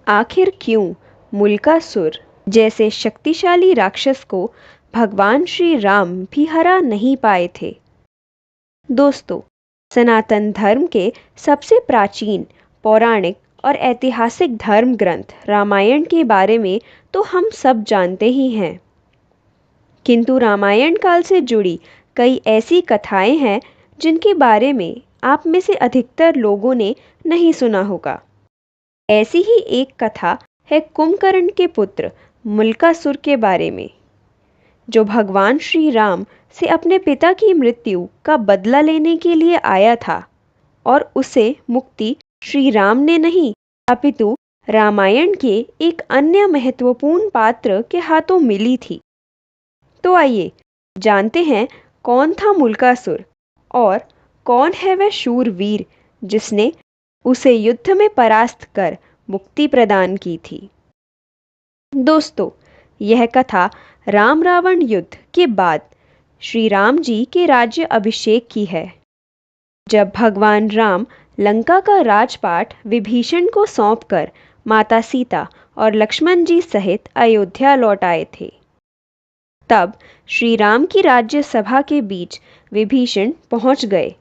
आखिर क्यों मुल्कासुर जैसे शक्तिशाली राक्षस को भगवान श्री राम भी हरा नहीं पाए थे? दोस्तों, सनातन धर्म के सबसे प्राचीन पौराणिक और ऐतिहासिक धर्म ग्रंथ रामायण के बारे में तो हम सब जानते ही हैं। किंतु रामायण काल से जुड़ी कई ऐसी कथाएं हैं जिनके बारे में आप में से अधिकतर लोगों ने नहीं सुना होगा। ऐसी ही एक कथा है कुंभकर्ण के पुत्र मुल्कासुर के बारे में, जो भगवान श्री राम से अपने पिता की मृत्यु का बदला लेने के लिए आया था और उसे मुक्ति श्री राम ने नहीं अपितु रामायण के एक अन्य महत्वपूर्ण पात्र के हाथों मिली थी। तो आइए जानते हैं कौन था मुल्कासुर और कौन है वह शूरवीर जिसने उसे युद्ध में परास्त कर मुक्ति प्रदान की थी। दोस्तों, यह कथा राम रावण युद्ध के बाद श्री राम जी के राज्य अभिषेक की है, जब भगवान राम लंका का राजपाट विभीषण को सौंपकर माता सीता और लक्ष्मण जी सहित अयोध्या लौट आए थे। तब श्री राम की राज्य सभा के बीच विभीषण पहुंच गए।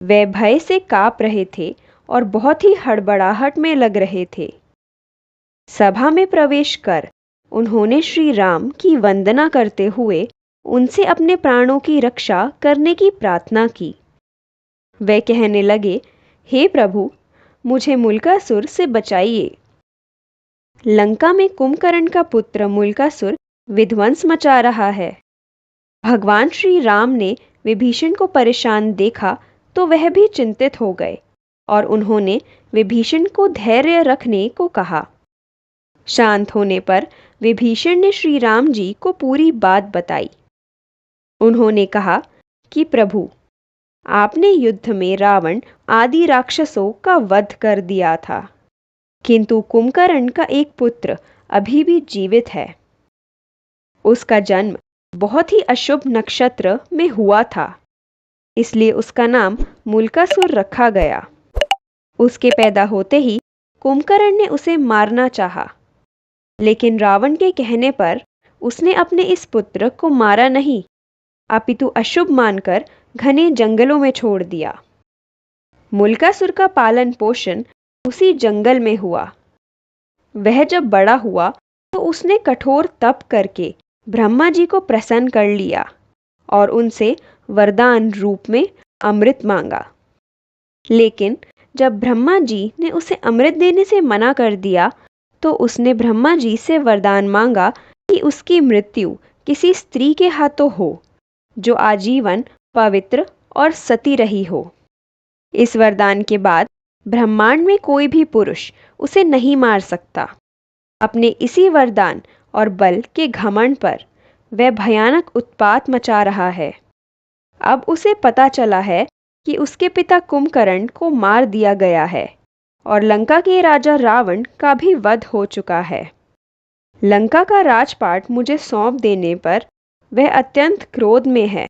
वे भय से कांप रहे थे और बहुत ही हड़बड़ाहट में लग रहे थे। सभा में प्रवेश कर उन्होंने श्री राम की वंदना करते हुए उनसे अपने प्राणों की रक्षा करने की प्रार्थना की। वे कहने लगे, हे प्रभु, मुझे मुल्कासुर से बचाइए। लंका में कुंभकर्ण का पुत्र मुल्कासुर विध्वंस मचा रहा है। भगवान श्री राम ने विभीषण को परेशान देखा तो वह भी चिंतित हो गए और उन्होंने विभीषण को धैर्य रखने को कहा। शांत होने पर विभीषण ने श्री राम जी को पूरी बात बताई। उन्होंने कहा कि प्रभु, आपने युद्ध में रावण आदि राक्षसों का वध कर दिया था, किंतु कुंभकर्ण का एक पुत्र अभी भी जीवित है। उसका जन्म बहुत ही अशुभ नक्षत्र में हुआ था, इसलिए उसका नाम मुल्कासुर रखा गया। उसके पैदा होते ही कुंभकर्ण ने उसे मारना चाहा, लेकिन रावण के कहने पर उसने अपने इस पुत्र को मारा नहीं अपितु अशुभ मानकर घने जंगलों में छोड़ दिया। मुल्कासुर का पालन पोषण उसी जंगल में हुआ। वह जब बड़ा हुआ तो उसने कठोर तप करके ब्रह्मा जी को प्रसन्न कर लिया और उनसे वरदान रूप में अमृत मांगा। लेकिन जब ब्रह्मा जी ने उसे अमृत देने से मना कर दिया तो उसने ब्रह्मा जी से वरदान मांगा कि उसकी मृत्यु किसी स्त्री के हाथों हो जो आजीवन पवित्र और सती रही हो। इस वरदान के बाद ब्रह्मांड में कोई भी पुरुष उसे नहीं मार सकता। अपने इसी वरदान और बल के घमंड पर वह भयानक उत्पात मचा रहा है। अब उसे पता चला है कि उसके पिता कुंभकर्ण को मार दिया गया है और लंका के राजा रावण का भी वध हो चुका है। लंका का राजपाट मुझे सौंप देने पर वह अत्यंत क्रोध में है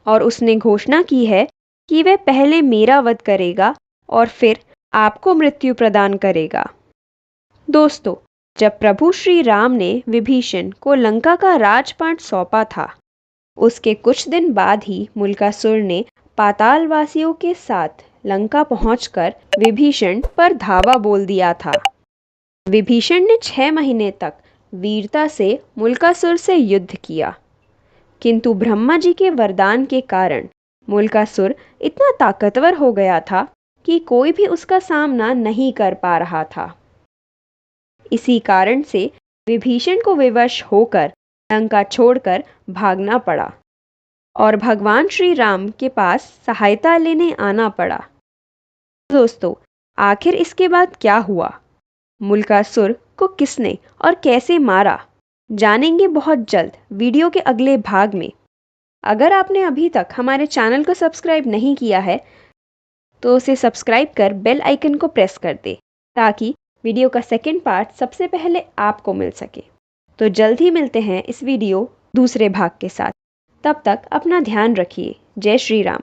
और उसने घोषणा की है कि वह पहले मेरा वध करेगा और फिर आपको मृत्यु प्रदान करेगा। दोस्तों, जब प्रभु श्री राम ने विभीषण को लंका का राजपाट सौंपा था, उसके कुछ दिन बाद ही मुल्कासुर ने पातालवासियों के साथ लंका पहुंचकर विभीषण पर धावा बोल दिया था। विभीषण ने 6 महीने तक वीरता से मुल्कासुर से युद्ध किया, किंतु ब्रह्मा जी के वरदान के कारण मुल्कासुर इतना ताकतवर हो गया था कि कोई भी उसका सामना नहीं कर पा रहा था। इसी कारण से विभीषण को विवश होकर लंका छोड़कर भागना पड़ा और भगवान श्री राम के पास सहायता लेने आना पड़ा। दोस्तों, आखिर इसके बाद क्या हुआ? मुल्कासुर को किसने और कैसे मारा, जानेंगे बहुत जल्द वीडियो के अगले भाग में। अगर आपने अभी तक हमारे चैनल को सब्सक्राइब नहीं किया है तो उसे सब्सक्राइब कर बेल आइकन को प्रेस कर दे ताकि वीडियो का सेकंड पार्ट सबसे पहले आपको मिल सके। तो जल्द ही मिलते हैं इस वीडियो दूसरे भाग के साथ। तब तक अपना ध्यान रखिए। जय श्री राम।